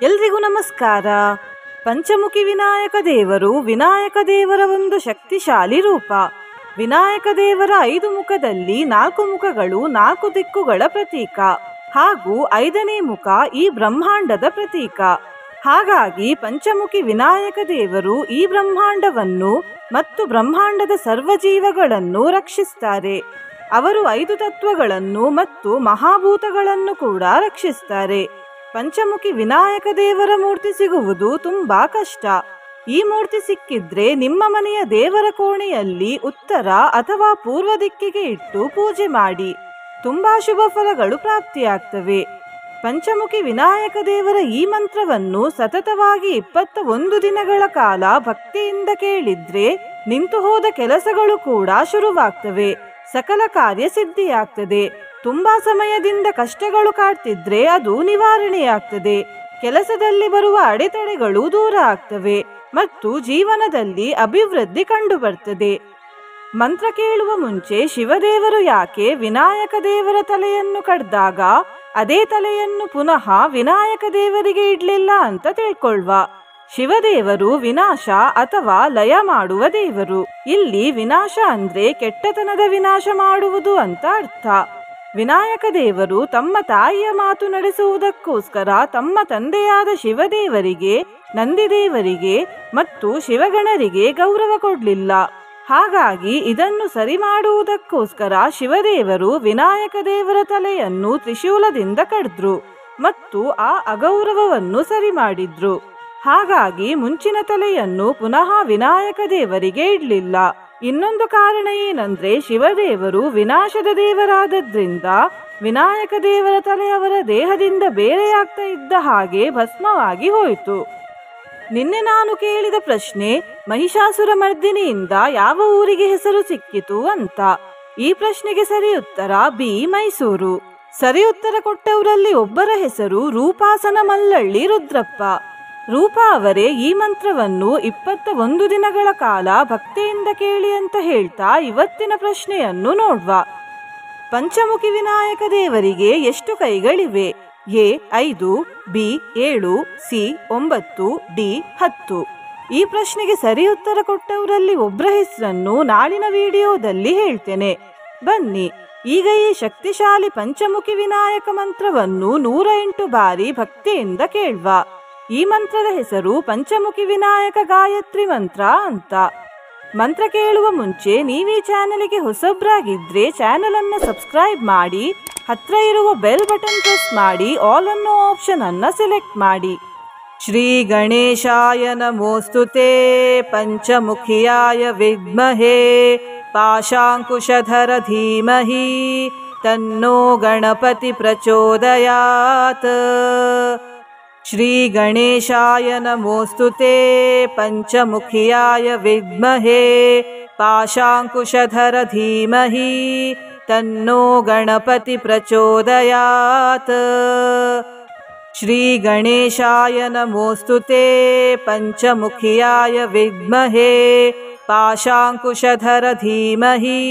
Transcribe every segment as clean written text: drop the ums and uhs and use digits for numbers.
ಎಲ್ರಿಗೂ ನಮಸ್ಕಾರ. ಪಂಚಮುಖಿ ವಿನಾಯಕ ದೇವರು ವಿನಾಯಕ ದೇವರ ಒಂದು ಶಕ್ತಿಶಾಲಿ ರೂಪ. ವಿನಾಯಕ ದೇವರ 5 ಮುಖದಲ್ಲಿ 4 ಮುಖಗಳು 4 ದಿಕ್ಕುಗಳ ಪ್ರತೀಕ ಹಾಗೂ 5ನೇ ಮುಖ ಈ ಬ್ರಹ್ಮಾಂಡದ ಪ್ರತೀಕ. ಹಾಗಾಗಿ ಪಂಚಮುಖಿ ವಿನಾಯಕ ದೇವರು ಈ ಬ್ರಹ್ಮಾಂಡವನ್ನು ಮತ್ತು ಬ್ರಹ್ಮಾಂಡದ ಸರ್ವಜೀವಗಳನ್ನು ರಕ್ಷಿಸ್ತಾರೆ. ಅವರು 5 ತತ್ವಗಳನ್ನು ಮತ್ತು ಮಹಾಭೂತಗಳನ್ನು ಕೂಡ ರಕ್ಷಿಸ್ತಾರೆ. ಪಂಚಮುಖಿ ವಿನಾಯಕ ದೇವರ ಮೂರ್ತಿ ಸಿಗುವುದು ತುಂಬಾ ಕಷ್ಟ. ಈ ಮೂರ್ತಿ ಸಿಕ್ಕಿದ್ರೆ ನಿಮ್ಮ ಮನೆಯ ದೇವರ ಕೋಣೆಯಲ್ಲಿ ಉತ್ತರ ಅಥವಾ ಪೂರ್ವ ದಿಕ್ಕಿಗೆ ಇಟ್ಟು ಪೂಜೆ ಮಾಡಿ. ತುಂಬಾ ಶುಭ ಫಲಗಳು ಪ್ರಾಪ್ತಿಯಾಗ್ತವೆ. ಪಂಚಮುಖಿ ವಿನಾಯಕ ದೇವರ ಈ ಮಂತ್ರವನ್ನು ಸತತವಾಗಿ 21 ದಿನಗಳ ಕಾಲ ಭಕ್ತಿಯಿಂದ ಕೇಳಿದ್ರೆ ನಿಂತು ಹೋದ ಕೆಲಸಗಳು ಕೂಡ ಶುರುವಾಗ್ತವೆ. ಸಕಲ ಕಾರ್ಯ ಸಿದ್ಧಿಯಾಗ್ತದೆ. ತುಂಬಾ ಸಮಯದಿಂದ ಕಷ್ಟಗಳು ಕಾಡ್ತಿದ್ರೆ ಅದು ನಿವಾರಣೆಯಾಗ್ತದೆ. ಕೆಲಸದಲ್ಲಿ ಬರುವ ಅಡೆತಡೆಗಳು ದೂರ ಆಗ್ತವೆ ಮತ್ತು ಜೀವನದಲ್ಲಿ ಅಭಿವೃದ್ಧಿ ಕಂಡು ಬರ್ತದೆ. ಮಂತ್ರ ಕೇಳುವ ಮುಂಚೆ ಶಿವದೇವರು ಯಾಕೆ ವಿನಾಯಕ ದೇವರ ತಲೆಯನ್ನು ಕಡ್ದಾಗ ಅದೇ ತಲೆಯನ್ನು ಪುನಃ ವಿನಾಯಕ ದೇವರಿಗೆ ಇಡ್ಲಿಲ್ಲ ಅಂತ ತಿಳ್ಕೊಳ್ವ. ಶಿವದೇವರು ವಿನಾಶ ಅಥವಾ ಲಯ ಮಾಡುವ ದೇವರು. ಇಲ್ಲಿ ವಿನಾಶ ಅಂದ್ರೆ ಕೆಟ್ಟತನದ ವಿನಾಶ ಮಾಡುವುದು ಅಂತ ಅರ್ಥ. ವಿನಾಯಕ ದೇವರು ತಮ್ಮ ತಾಯಿಯ ಮಾತು ನಡೆಸುವುದಕ್ಕೋಸ್ಕರ ತಮ್ಮ ತಂದೆಯಾದ ಶಿವದೇವರಿಗೆ, ನಂದಿದೇವರಿಗೆ ಮತ್ತು ಶಿವಗಣರಿಗೆ ಗೌರವ ಕೊಡಲಿಲ್ಲ. ಹಾಗಾಗಿ ಇದನ್ನು ಸರಿ ಮಾಡುವುದಕ್ಕೋಸ್ಕರ ಶಿವದೇವರು ವಿನಾಯಕ ದೇವರ ತಲೆಯನ್ನು ತ್ರಿಶೂಲದಿಂದ ಕಡಿದ್ರು ಮತ್ತು ಆ ಅಗೌರವವನ್ನು ಸರಿ ಮಾಡಿದ್ರು. ಹಾಗಾಗಿ ಮುಂಚಿನ ತಲೆಯನ್ನು ಪುನಃ ವಿನಾಯಕ ದೇವರಿಗೆ ಇಡ್ಲಿಲ್ಲ. ಇನ್ನೊಂದು ಕಾರಣ ಏನಂದ್ರೆ ಶಿವದೇವರು ವಿನಾಶದ ದೇವರಾದದ್ರಿಂದ ವಿನಾಯಕ ದೇವರ ತಲೆ ಅವರ ದೇಹದಿಂದ ಬೇರೆಯಾಗ್ತಾ ಇದ್ದ ಹಾಗೆ ಭಸ್ಮವಾಗಿ ಹೋಯಿತು. ನಿನ್ನೆ ನಾನು ಕೇಳಿದ ಪ್ರಶ್ನೆ, ಮಹಿಷಾಸುರ ಮರ್ದಿನಿಯಿಂದ ಯಾವ ಊರಿಗೆ ಹೆಸರು ಸಿಕ್ಕಿತು ಅಂತ. ಈ ಪ್ರಶ್ನೆಗೆ ಸರಿ ಉತ್ತರ ಬಿ, ಮೈಸೂರು. ಸರಿ ಉತ್ತರ ಕೊಟ್ಟವರಲ್ಲಿ ಒಬ್ಬರ ಹೆಸರು ರೂಪಾಸನ ಮಲ್ಲಳ್ಳಿ ರುದ್ರಪ್ಪ. ರೂಪಾ ಅವರೇ ಈ ಮಂತ್ರವನ್ನು 21 ದಿನಗಳ ಕಾಲ ಭಕ್ತಿಯಿಂದ ಕೇಳಿ ಅಂತ ಹೇಳ್ತಾ ಇವತ್ತಿನ ಪ್ರಶ್ನೆಯನ್ನು ನೋಡ್ವ. ಪಂಚಮುಖಿ ವಿನಾಯಕ ದೇವರಿಗೆ ಎಷ್ಟು ಕೈಗಳಿವೆ? A 5, B 7, C 9, D 10. ಈ ಪ್ರಶ್ನೆಗೆ ಸರಿ ಉತ್ತರ ಕೊಟ್ಟವರಲ್ಲಿ ಒಬ್ಬರ ಹೆಸರನ್ನು ನಾಳಿನ ವಿಡಿಯೋದಲ್ಲಿ ಹೇಳ್ತೇನೆ. ಬನ್ನಿ ಈಗ ಈ ಶಕ್ತಿಶಾಲಿ ಪಂಚಮುಖಿ ವಿನಾಯಕ ಮಂತ್ರವನ್ನು 108 ಬಾರಿ ಭಕ್ತಿಯಿಂದ ಕೇಳ್ವ. ಈ ಮಂತ್ರದ ಹೆಸರು ಪಂಚಮುಖಿ ವಿನಾಯಕ ಗಾಯತ್ರಿ ಮಂತ್ರ ಅಂತ. ಮಂತ್ರ ಕೇಳುವ ಮುಂಚೆ ನೀವೀ ಚಾನೆಲ್ಗೆ ಹೊಸಬ್ರಾಗಿದ್ರೆ ಚಾನೆಲ್ ಅನ್ನು ಸಬ್ಸ್ಕ್ರೈಬ್ ಮಾಡಿ, ಹತ್ರ ಇರುವ ಬೆಲ್ ಬಟನ್ ಪ್ರೆಸ್ ಮಾಡಿ, ಆಲ್ ಅನ್ನೋ ಆಪ್ಷನ್ ಅನ್ನ ಸೆಲೆಕ್ಟ್ ಮಾಡಿ. ಶ್ರೀ ಗಣೇಶಾಯ ನಮೋಸ್ತುತೇ ಪಂಚಮುಖಿಯಾಯ ವಿದ್ಮಹೇ ಪಾಶಾಂಕುಶಧರ ಧೀಮಹಿ ತನ್ನೋ ಗಣಪತಿ ಪ್ರಚೋದಯಾತ್. ಶ್ರೀ ಗಣೇಶಾಯ ನಮೋಸ್ತುತೇ ಪಂಚಮುಖಿಯಾಯ ವಿದ್ಮಹೇ ಪಾಶಾಂಕುಶಧರ ಧೀಮಹಿ ತನ್ನೋ ಗಣಪತಿ ಪ್ರಚೋದಯಾತ್. ಶ್ರೀ ಗಣೇಶಾಯ ನಮೋಸ್ತುತೇ ಪಂಚಮುಖಿಯಾಯ ವಿದ್ಮಹೇ ಪಾಶಾಂಕುಶಧರ ಧೀಮಹಿ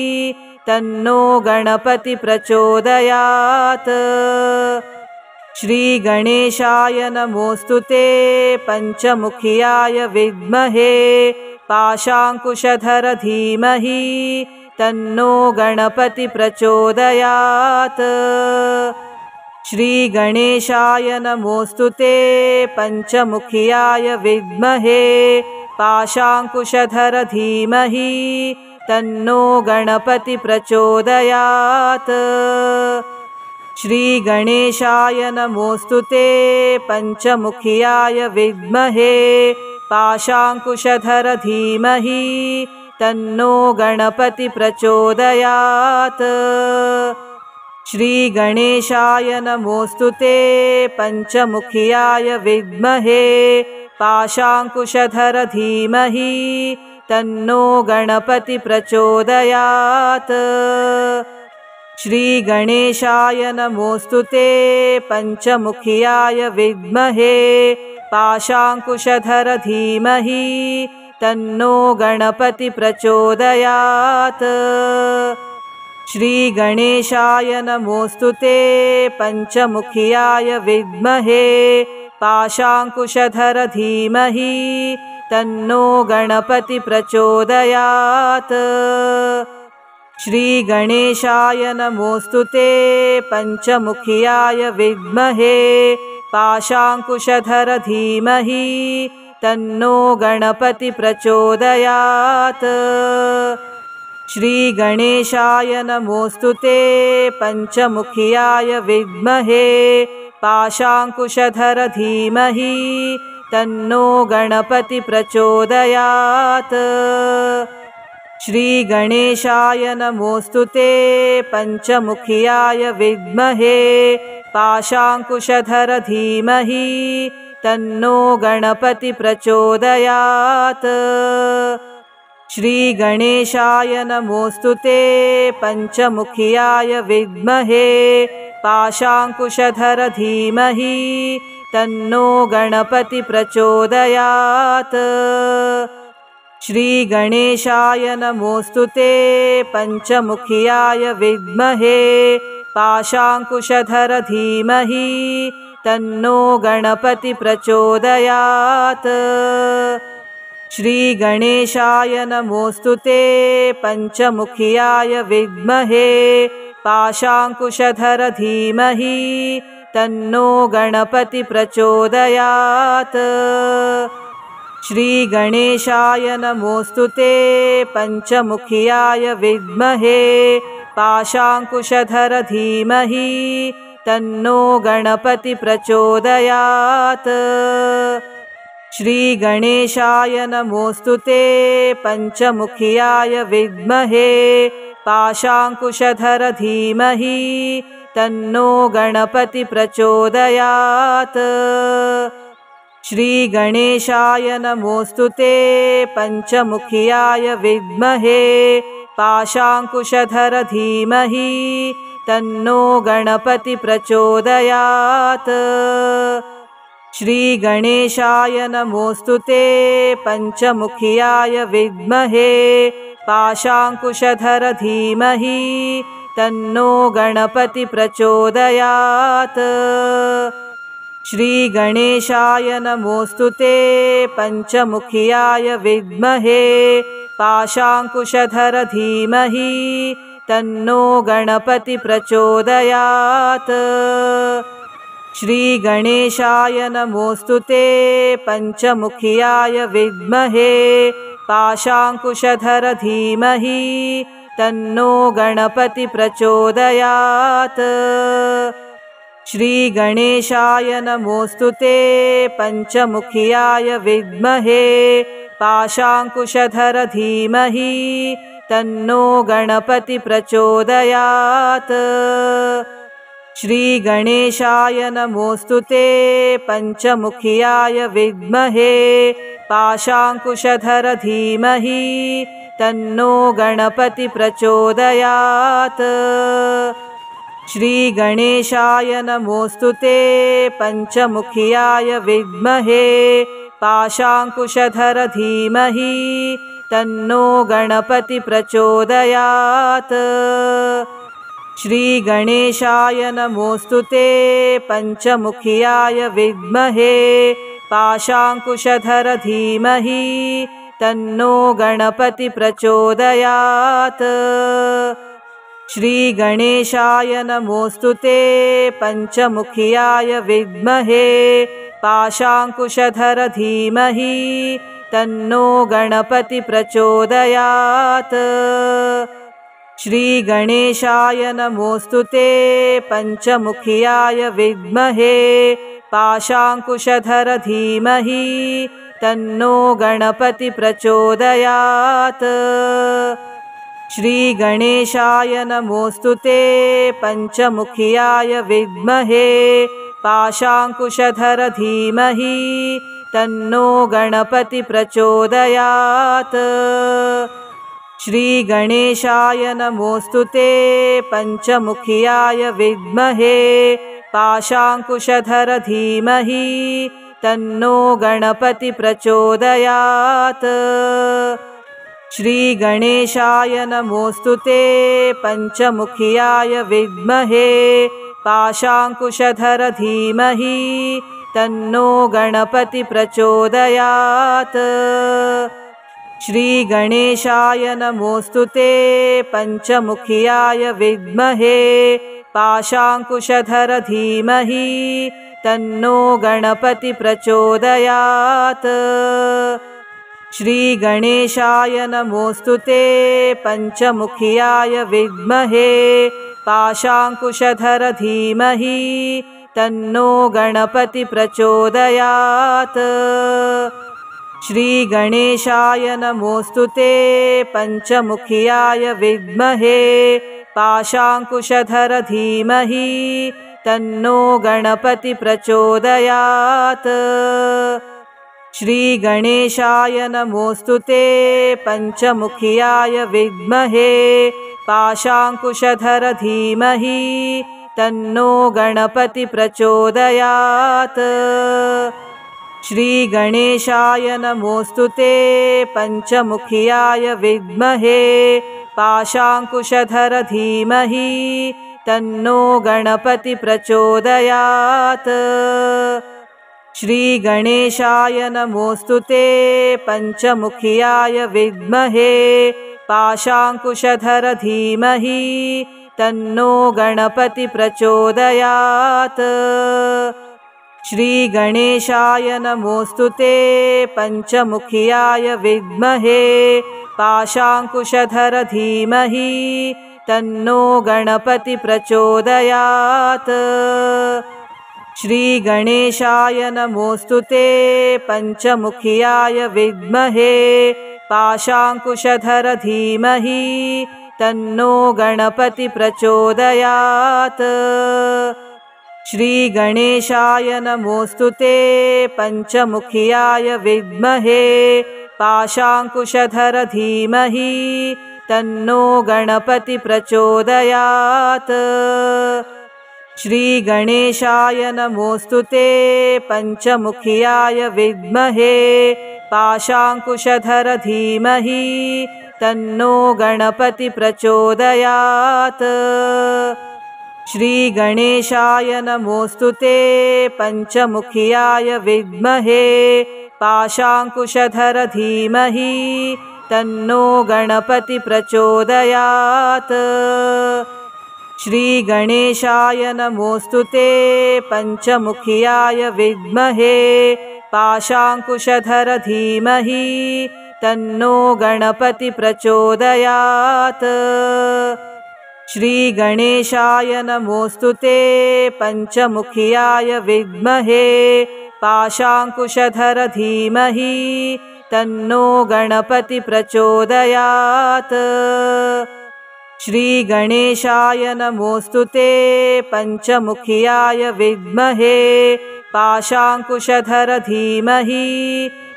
ತನ್ನೋ ಗಣಪತಿ ಪ್ರಚೋದಯಾತ್. ಶ್ರೀ ಗಣೇಶಾಯ ನಮೋಸ್ತುತೇ ಪಂಚಮುಖಿಯಾಯ ವಿದ್ಮಹೇ ಪಾಶಾಂಕುಶಧರ ಧೀಮಹಿ ತನ್ನೋ ಗಣಪತಿ ಪ್ರಚೋದಯಾತ್. ಶ್ರೀ ಗಣೇಶಾಯ ನಮೋಸ್ತುತೇ ಪಂಚಮುಖಿಯಾಯ ವಿದ್ಮಹೇ ಪಾಶಾಂಕುಶಧರ ಧೀಮಹಿ ತನ್ನೋ ಗಣಪತಿ ಪ್ರಚೋದಯಾತ್. ಶ್ರೀ ಗಣೇಶಾಯ ನಮೋಸ್ತುತೇ ಪಂಚಮುಖಿಯಾಯ ವಿದ್ಮಹೇ ಪಾಶಾಂಕುಶಧರ ಧೀಮಹಿ ತನ್ನೋ ಗಣಪತಿ ಪ್ರಚೋದಯಾತ್. ಶ್ರೀ ಗಣೇಶಾಯ ನಮೋಸ್ತುತೇ ಪಂಚಮುಖಿಯಾಯ ವಿದ್ಮಹೇ ಪಾಶಾಂಕುಶಧರ ಧೀಮಹಿ ತನ್ನೋ ಗಣಪತಿ ಪ್ರಚೋದಯಾತ್. ಶ್ರೀ ಗಣೇಶಾಯ ನಮೋಸ್ತುತೇ ಪಂಚಮುಖಿಯಾಯ ವಿದ್ಮಹೇ ಪಾಶಾಂಕುಶಧರ ಧೀಮಹಿ ತನ್ನೋ ಗಣಪತಿ ಪ್ರಚೋದಯಾತ್. ಶ್ರೀ ಗಣೇಶಾಯ ನಮೋಸ್ತುತೇ ಪಂಚಮುಖಿಯಾಯ ವಿದ್ಮಹೇ पाशाङ्कुशधर धीमहि तन्नो गणपति प्रचोदयात्। श्रीगणेशाय नमोऽस्तुते पञ्चमुखियाय विद्महे पाशाङ्कुशधर धीमहि तन्नो गणपति प्रचोदयात्। श्रीगणेशाय नमोऽस्तुते पञ्चमुखियाय विद्महे पाशाङ्कुशधर धीमहि तन्नो गणपति प्रचोदयात्। श्रीगणेशाय नमोऽस्तुते पञ्चमुखियाय विद्महे पाशाङ्कुशधर धीमहि तन्नो गणपति प्रचोदयात्। श्रीगणेशाय नमोऽस्तुते पञ्चमुखियाय विद्महे पाशाङ्कुशधर धीमहि तन्नो गणपति प्रचोदयात्। श्रीगणेशाय नमोऽस्तुते पञ्चमुखियाय विद्महे पाशाङ्कुशधर धीमहि तन्नो गणपति प्रचोदयात्। श्रीगणेशाय नमोऽस्तुते पञ्चमुखियाय विद्महे पाशाङ्कुशधर धीमहि तन्नो गणपति प्रचोदयात्। श्रीगणेशाय नमोऽस्तुते पञ्चमुखियाय विद्महे पाशाङ्कुशधर धीमहि तन्नो गणपति प्रचोदयात्। श्रीगणेशाय नमोऽस्तुते पञ्चमुखियाय विद्महे पाशाङ्कुशधर धीमहि तन्नो गणपति प्रचोदयात्। श्रीगणेशाय नमोऽस्तुते पञ्चमुखियाय विद्महे पाशाङ्कुशधर धीमहि तन्नो गणपति प्रचोदयात्। श्रीगणेशाय नमोऽस्तुते पञ्चमुखियाय विद्महे पाशाङ्कुशधर धीमहि तन्नो गणपति प्रचोदयात्। श्रीगणेशाय नमोऽस्तुते पञ्चमुखियाय विद्महे पाशाङ्कुशधर धीमहि तन्नो गणपति प्रचोदयात्। श्रीगणेशाय नमोऽस्तुते पञ्चमुखियाय विद्महे पाशाङ्कुशधर धीमहि तन्नो गणपति प्रचोदयात्। श्रीगणेशाय नमोऽस्तुते पञ्चमुखियाय विद्महे पाशाङ्कुशधर धीमहि तन्नो गणपति प्रचोदयात्। श्रीगणेशाय नमोऽस्तुते पञ्चमुखियाय विद्महे पाशाङ्कुशधर धीमहि तन्नो गणपति प्रचोदयात्। श्रीगणेशाय नमोऽस्तुते पञ्चमुखियाय विद्महे पाशाङ्कुशधर धीमहि तन्नो गणपति प्रचोदयात्। श्रीगणेशाय नमोऽस्तुते पञ्चमुखियाय विद्महे पाशाङ्कुशधर धीमहि तन्नो गणपति प्रचोदयात्। श्रीगणेशाय नमोऽस्तुते पञ्चमुखियाय विद्महे पाशाङ्कुशधर धीमहि तन्नो गणपति प्रचोदयात्। श्रीगणेशाय नमोऽस्तुते पञ्चमुखियाय विद्महे पाशाङ्कुशधर धीमहि तन्नो गणपति प्रचोदयात्। श्रीगणेशाय नमोऽस्तुते पञ्चमुखियाय विद्महे पाशाङ्कुशधर धीमहि तन्नो गणपति प्रचोदयात्। श्रीगणेशाय नमोऽस्तुते पञ्चमुखियाय विद्महे पाशाङ्कुशधर धीमहि तन्नो गणपति प्रचोदयात्। श्रीगणेशाय नमोऽस्तुते पञ्चमुखियाय विद्महे पाशाङ्कुशधर धीमहि तन्नो गणपति प्रचोदयात्। श्रीगणेशाय नमोऽस्तु ते पञ्चमुखियाय विद्महे पाशाङ्कुशधर धीमहि तन्नो गणपति प्रचोदयात्। श्रीगणेशाय नमोऽस्तु ते पञ्चमुखियाय विद्महे पाशाङ्कुशधर धीमहि तन्नो गणपति प्रचोदयात्। श्रीगणेशाय नमोऽस्तु ते पञ्चमुखियाय विद्महे पाशाङ्कुशधर धीमहि तन्नो गणपति प्रचोदयात्। श्रीगणेशाय नमोऽस्तु ते पञ्चमुखियाय विद्महे पाशाङ्कुशधर धीमहि तन्नो गणपति प्रचोदयात्। श्रीगणेशाय नमोऽस्तु ते पञ्चमुखियाय विद्महे पाशाङ्कुशधर धीमहि तन्नो गणपति प्रचोदयात्। श्रीगणेशाय नमोऽस्तु ते पञ्चमुखियाय विद्महे पाशाङ्कुशधर धीमहि तन्नो गणपति प्रचोदयात्। श्रीगणेशाय नमोऽस्तु ते पञ्चमुखियाय विद्महे पाशाङ्कुशधर धीमहि तन्नो गणपति प्रचोदयात्। श्रीगणेशाय नमोऽस्तु ते पञ्चमुखियाय विद्महे पाशाङ्कुशधर धीमहि तन्नो गणपति प्रचोदयात्। श्रीगणेशाय नमोऽस्तु ते पञ्चमुखियाय विद्महे पाशाङ्कुशधर धीमहि तन्नो गणपति प्रचोदयात्। श्रीगणेशाय नमोऽस्तु ते पञ्चमुखियाय विद्महे पाशाङ्कुशधर धीमहि तन्नो गणपति प्रचोदयात्। श्रीगणेशाय नमोऽस्तु ते पञ्चमुखियाय विद्महे पाशाङ्कुशधर धीमहि तन्नो गणपति प्रचोदयात्। श्रीगणेशाय नमोऽस्तु ते पञ्चमुखियाय विद्महे पाशाङ्कुशधर धीमहि तन्नो गणपति प्रचोदयात्। श्रीगणेशाय नमोऽस्तु ते पञ्चमुखियाय विद्महे पाशाङ्कुशधर धीमहि तन्नो गणपति प्रचोदयात्। श्रीगणेशाय नमोऽस्तु ते पञ्चमुखियाय विद्महे पाशाङ्कुशधर धीमहि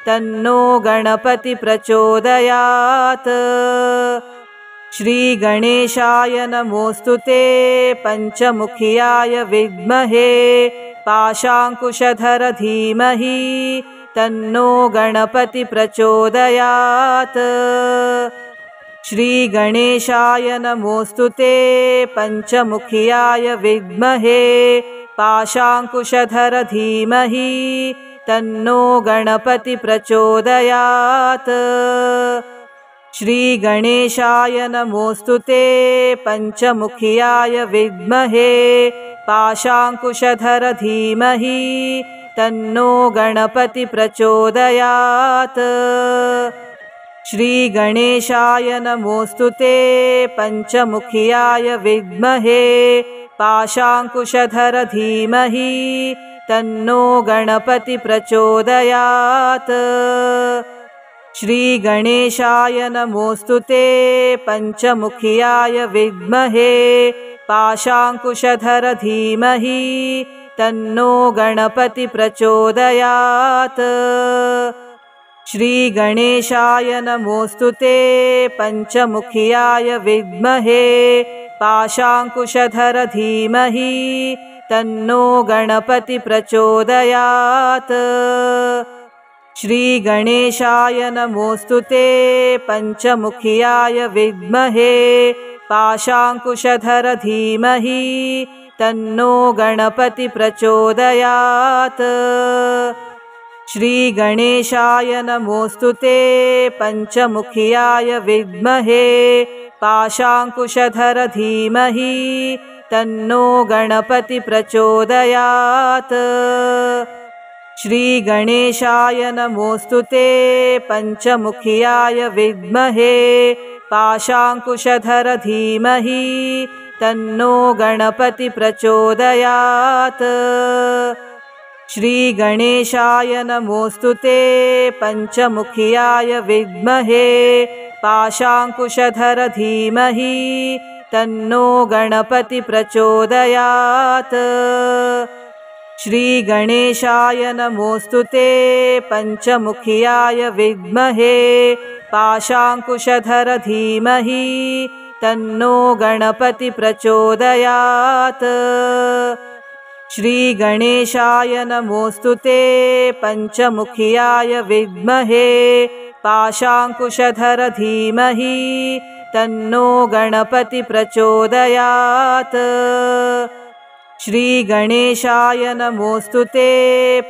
तन्नो गणपति प्रचोदयात्। श्रीगणेशाय नमोऽस्तु ते पञ्चमुखियाय विद्महे पाशाङ्कुशधर धीमहि तन्नो गणपति प्रचोदयात्। श्रीगणेशाय नमोऽस्तु ते पञ्चमुखियाय विद्महे पाशाङ्कुशधर धीमहि तन्नो गणपति प्रचोदयात्। श्रीगणेशाय नमोऽस्तु ते पञ्चमुखियाय विद्महे पाशाङ्कुशधर धीमहि तन्नो गणपति प्रचोदयात्। श्रीगणेशाय नमोऽस्तु ते पञ्चमुखियाय विद्महे पाशाङ्कुशधर धीमहि तन्नो गणपति प्रचोदयात्। श्रीगणेशाय नमोऽस्तु ते पञ्चमुखियाय विद्महे पाशाङ्कुशधर धीमहि तन्नो गणपति प्रचोदयात्। श्रीगणेशाय नमोऽस्तु ते पञ्चमुखियाय विद्महे पाशाङ्कुशधर धीमहि तन्नो गणपति प्रचोदयात्। श्रीगणेशाय नमोऽस्तु ते पञ्चमुखियाय विद्महे पाशाङ्कुशधर धीमहि तन्नो गणपति प्रचोदयात्। श्रीगणेशाय नमोऽस्तु ते पञ्चमुखियाय विद्महे पाशाङ्कुशधर धीमहि तन्नो गणपति प्रचोदयात्। श्रीगणेशाय नमोऽस्तु ते पञ्चमुखियाय विद्महे पाशाङ्कुशधर धीमहि तन्नो गणपति प्रचोदयात्। श्रीगणेशाय नमोऽस्तु ते पञ्चमुखियाय विद्महे पाशाङ्कुशधर धीमहि तन्नो गणपति प्रचोदयात्। श्रीगणेशाय नमोऽस्तु ते पञ्चमुखियाय विद्महे पाशाङ्कुशधर धीमहि तन्नो गणपति प्रचोदयात्। श्रीगणेशाय नमोऽस्तु ते पञ्चमुखियाय विद्महे पाशाङ्कुशधर धीमहि तन्नो गणपति प्रचोदयात्। श्रीगणेशाय नमोऽस्तु ते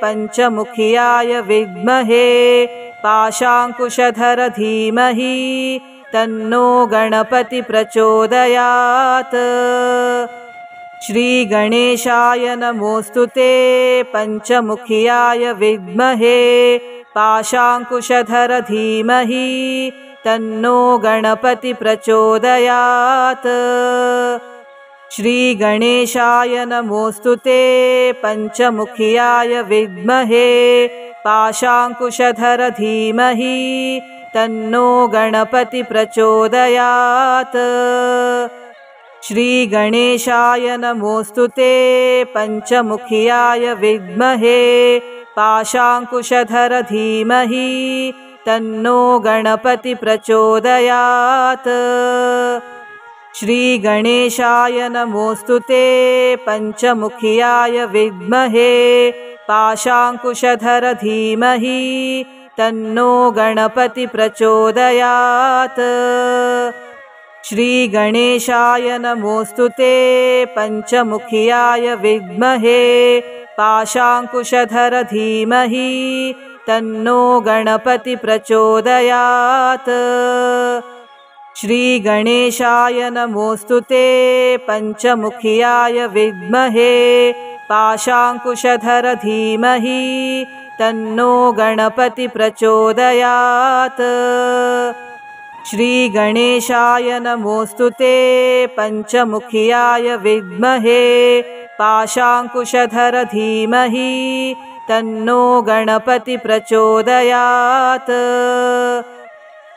पञ्चमुखियाय विद्महे पाशाङ्कुशधर धीमहि तन्नो गणपति प्रचोदयात्। श्रीगणेशाय नमोऽस्तु ते पञ्चमुखियाय विद्महे पाशाङ्कुशधर धीमहि तन्नो गणपति प्रचोदयात्। श्रीगणेशाय नमोऽस्तु ते पञ्चमुखियाय विद्महे पाशाङ्कुशधर धीमहि तन्नो गणपति प्रचोदयात्। श्रीगणेशाय नमोऽस्तु ते पञ्चमुखियाय विद्महे पाशाङ्कुशधर धीमहि तन्नो गणपति प्रचोदयात्। श्रीगणेशाय नमोऽस्तु ते पञ्चमुखियाय विद्महे पाशाङ्कुशधर धीमहि तन्नो गणपति प्रचोदयात्। श्रीगणेशाय नमोऽस्तु ते पञ्चमुखियाय विद्महे पाशाङ्कुशधर धीमहि तन्नो गणपति प्रचोदयात्। श्रीगणेशाय नमोऽस्तु ते पञ्चमुखियाय विद्महे पाशाङ्कुशधर धीमहि तन्नो गणपति प्रचोदयात्। श्रीगणेशाय नमोऽस्तु ते पञ्चमुखियाय विद्महे पाशाङ्कुशधर धीमहि तन्नो गणपति प्रचोदयात्।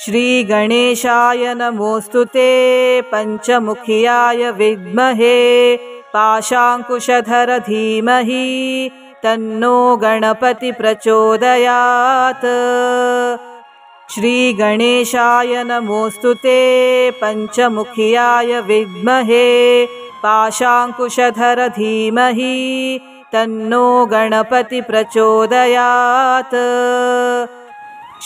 श्रीगणेशाय नमोऽस्तु ते पञ्चमुखियाय विद्महे पाशाङ्कुशधर धीमहि तन्नो गणपति प्रचोदयात्। श्रीगणेशाय नमोऽस्तु ते पञ्चमुखियाय विद्महे पाशाङ्कुशधर धीमहि तन्नो गणपति प्रचोदयात्।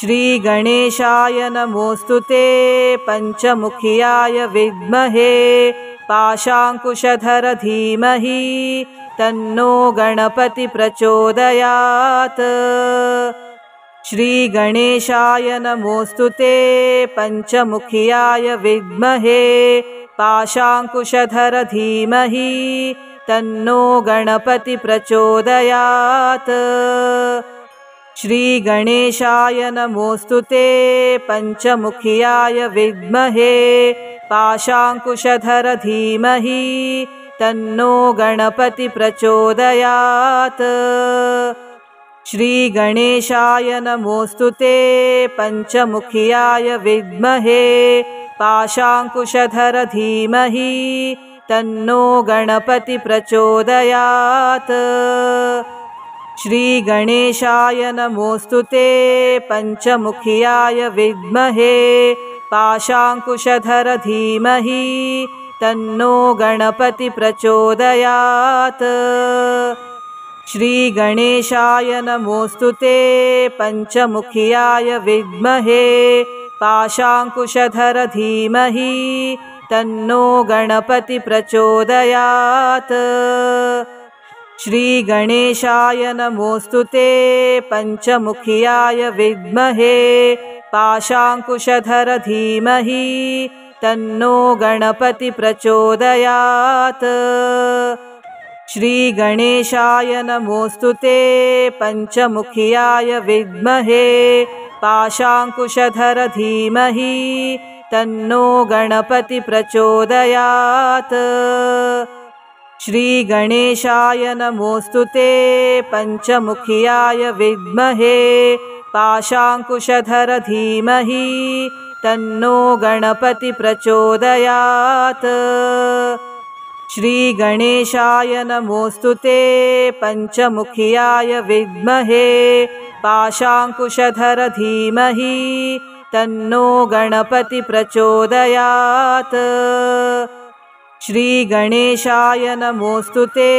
श्रीगणेशाय नमोऽस्तु ते पञ्चमुखियाय विद्महे पाशाङ्कुशधर धीमहि तन्नो गणपति प्रचोदयात्। श्रीगणेशाय नमोऽस्तु ते पञ्चमुखियाय विद्महे पाशाङ्कुशधर धीमहि तन्नो गणपति प्रचोदयात्। श्रीगणेशाय नमोऽस्तु ते पञ्चमुखियाय विद्महे पाशाङ्कुशधर धीमहि तन्नो गणपति प्रचोदयात्। श्रीगणेशाय नमोऽस्तु ते पञ्चमुखियाय विद्महे पाशाङ्कुशधर धीमहि तन्नो गणपति प्रचोदयात्। श्रीगणेशाय नमोऽस्तु ते पञ्चमुखियाय विद्महे पाशाङ्कुशधर धीमहि तन्नो गणपति प्रचोदयात्। श्रीगणेशाय नमोऽस्तु ते पञ्चमुखियाय विद्महे पाशाङ्कुशधर धीमहि तन्नो गणपति प्रचोदयात्। श्रीगणेशाय नमोऽस्तुते पञ्चमुखियाय विद्महे पाशाङ्कुशधर धीमहि तन्नो गणपति प्रचोदयात्। श्रीगणेशाय नमोऽस्तुते पञ्चमुखियाय विद्महे पाशाङ्कुशधर धीमहि तन्नो गणपति प्रचोदयात्। श्रीगणेशाय नमोऽस्तुते पञ्चमुखियाय विद्महे पाशाङ्कुशधर धीमहि तन्नो गणपति प्रचोदयात्। श्रीगणेशाय नमोऽस्तुते पञ्चमुखियाय विद्महे पाशाङ्कुशधर धीमहि तन्नो गणपति प्रचोदयात्। श्रीगणेशाय नमोऽस्तुते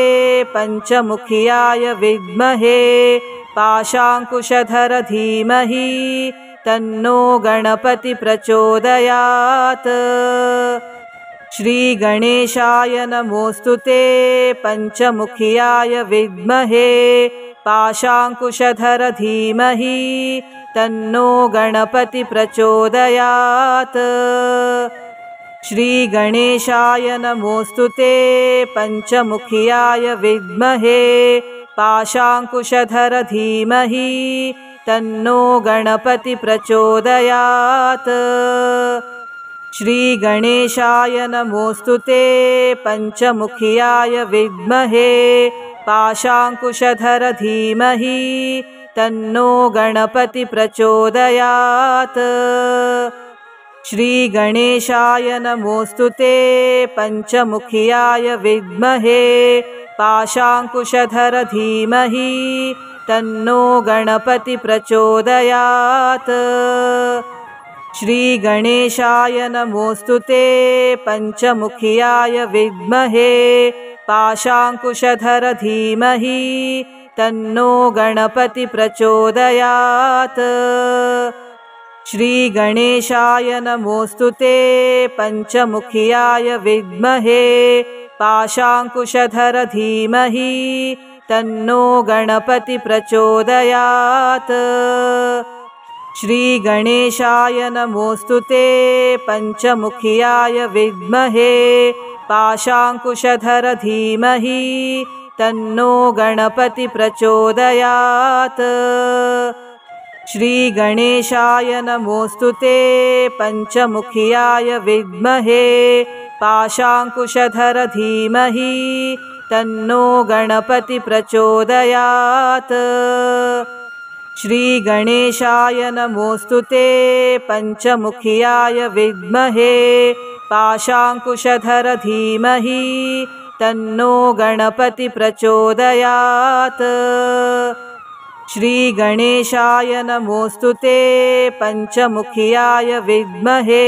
पञ्चमुखियाय विद्महे पाशाङ्कुशधर धीमहि तन्नो गणपति प्रचोदयात्। श्रीगणेशाय नमोऽस्तुते पञ्चमुखियाय विद्महे पाशाङ्कुशधर धीमहि तन्नो गणपति प्रचोदयात्। श्रीगणेशाय नमोऽस्तुते पञ्चमुखियाय विद्महे पाशाङ्कुशधर धीमहि तन्नो गणपति प्रचोदयात्। श्रीगणेशाय नमोऽस्तुते पञ्चमुखियाय विद्महे पाशाङ्कुशधर धीमहि तन्नो गणपति प्रचोदयात्। श्रीगणेशाय नमोऽस्तुते पञ्चमुखियाय विद्महे पाशाङ्कुशधर धीमहि तन्नो गणपति प्रचोदयात्। श्रीगणेशाय नमोऽस्तुते पञ्चमुखियाय विद्महे पाशाङ्कुशधर धीमहि तन्नो गणपति प्रचोदयात्। श्रीगणेशाय नमोऽस्तुते पञ्चमुखियाय विद्महे पाशाङ्कुशधर धीमहि तन्नो गणपति प्रचोदयात्। श्रीगणेशाय नमोऽस्तुते पञ्चमुखियाय विद्महे पाशाङ्कुशधर धीमहि तन्नो गणपति प्रचोदयात्। श्रीगणेशाय नमोऽस्तुते पञ्चमुखियाय विद्महे पाशाङ्कुशधर धीमहि तन्नो गणपति प्रचोदयात्। श्रीगणेशाय नमोऽस्तुते पञ्चमुखियाय विद्महे पाशाङ्कुशधर धीमहि तन्नो गणपति प्रचोदयात्। श्रीगणेशाय नमोऽस्तुते पञ्चमुखियाय विद्महे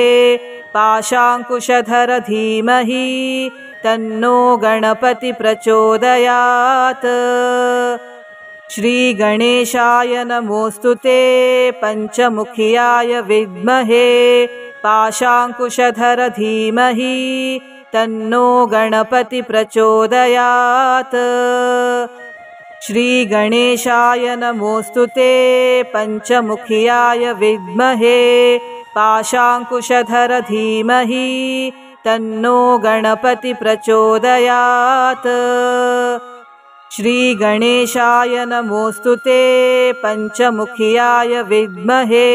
पाशाङ्कुशधर धीमहि तन्नो गणपति प्रचोदयात्। श्रीगणेशाय नमोऽस्तुते पञ्चमुखियाय विद्महे पाशाङ्कुशधर धीमहि तन्नो गणपति प्रचोदयात्। श्रीगणेशाय नमोऽस्तुते पञ्चमुखियाय विद्महे पाशाङ्कुशधर धीमहि तन्नो गणपति प्रचोदयात्। श्रीगणेशाय नमोऽस्तुते पञ्चमुखियाय विद्महे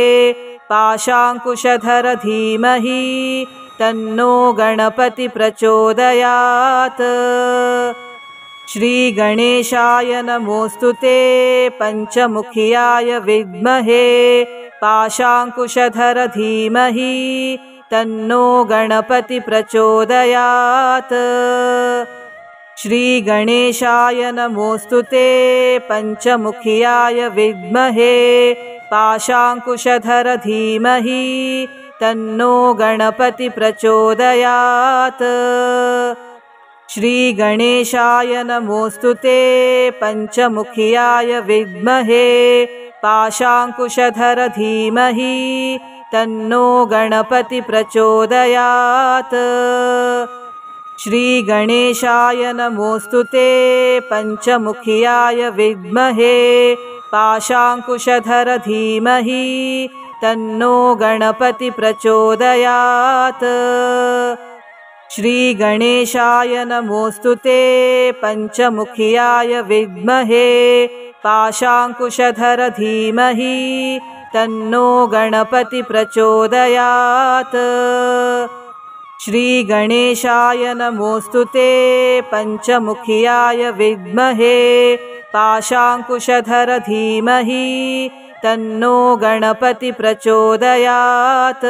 पाशाङ्कुशधर धीमहि तन्नो गणपति प्रचोदयात्। श्रीगणेशाय नमोऽस्तुते पञ्चमुखियाय विद्महे पाशाङ्कुशधर धीमहि तन्नो गणपति प्रचोदयात्। श्रीगणेशाय नमोऽस्तुते पञ्चमुखियाय विद्महे पाशाङ्कुशधर धीमहि तन्नो गणपति प्रचोदयात्। श्रीगणेशाय नमोऽस्तुते पञ्चमुखियाय विद्महे पाशाङ्कुशधर धीमहि तन्नो गणपति प्रचोदयात्। श्रीगणेशाय नमोऽस्तुते पञ्चमुखियाय विद्महे पाशाङ्कुशधर धीमहि तन्नो गणपति प्रचोदयात्। श्रीगणेशाय नमोऽस्तुते पञ्चमुखियाय विद्महे पाशाङ्कुशधर धीमहि तन्नो गणपति प्रचोदयात्। श्रीगणेशाय नमोऽस्तुते पञ्चमुखियाय विद्महे पाशाङ्कुशधर धीमहि तन्नो गणपति प्रचोदयात्।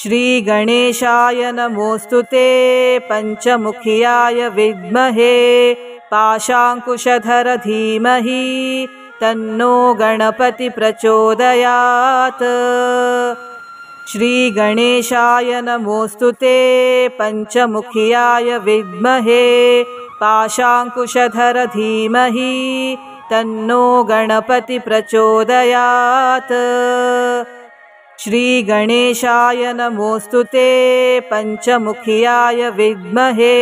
श्रीगणेशाय नमोऽस्तुते पञ्चमुखियाय विद्महे पाशाङ्कुशधर धीमहि तन्नो गणपति प्रचोदयात्। श्रीगणेशाय नमोऽस्तुते पञ्चमुखियाय विद्महे पाशाङ्कुशधर धीमहि तन्नो गणपति प्रचोदयात्। श्रीगणेशाय नमोऽस्तुते पञ्चमुखियाय विद्महे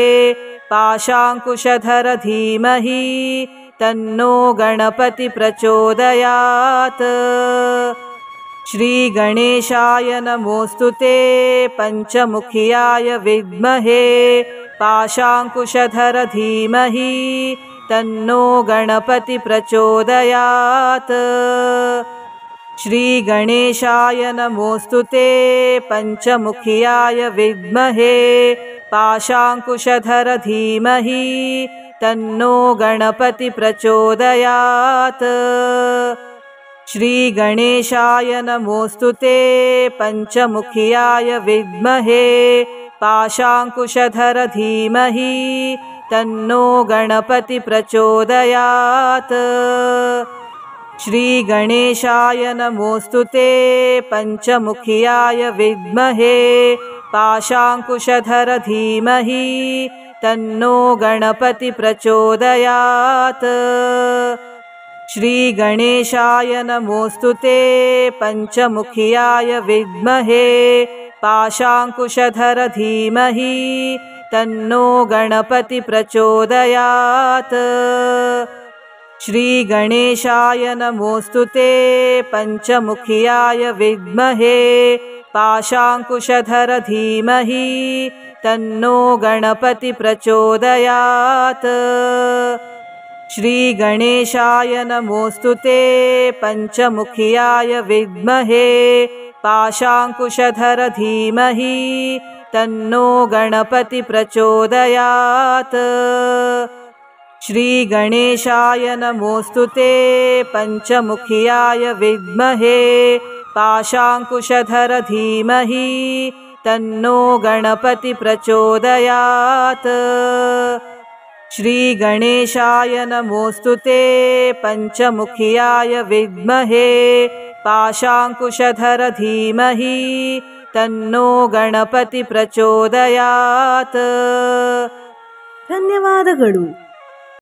पाशाङ्कुशधर धीमहि तन्नो गणपति प्रचोदयात्। श्रीगणेशाय नमोऽस्तुते पञ्चमुखियाय विद्महे पाशाङ्कुशधर धीमहि तन्नो गणपति प्रचोदयात्। श्रीगणेशाय नमोऽस्तुते पञ्चमुखियाय विद्महे पाशाङ्कुशधर धीमहि तन्नो गणपति प्रचोदयात्। श्रीगणेशाय नमोऽस्तुते पञ्चमुखियाय विद्महे पाशाङ्कुशधर धीमहि तन्नो गणपति प्रचोदयात्। श्रीगणेशाय नमोऽस्तुते पञ्चमुखियाय विद्महे पाशाङ्कुशधर धीमहि तन्नो गणपति प्रचोदयात्। श्रीगणेशाय नमोऽस्तुते पञ्चमुखियाय विद्महे पाशाङ्कुशधर धीमहि तन्नो गणपति प्रचोदयात्। श्रीगणेशाय नमोऽस्तुते पञ्चमुखियाय विद्महे पाशाङ्कुशधर धीमहि तन्नो गणपति प्रचोदयात्। श्रीगणेशाय नमोऽस्तुते पञ्चमुखियाय विद्महे पाशाङ्कुशधर धीमहि तन्नो गणपति प्रचोदयात्। श्रीगणेशाय नमोऽस्तुते पञ्चमुखियाय विद्महे पाशाङ्कुशधर धीमहि तन्नो गणपति प्रचोदयात्। श्रीगणेशाय नमोऽस्तुते पञ्चमुखियाय विद्महे पाशाङ्कुशधर धीमहि तन्नो गणपति प्रचोदयात्। ಧನ್ಯವಾದಗಳು.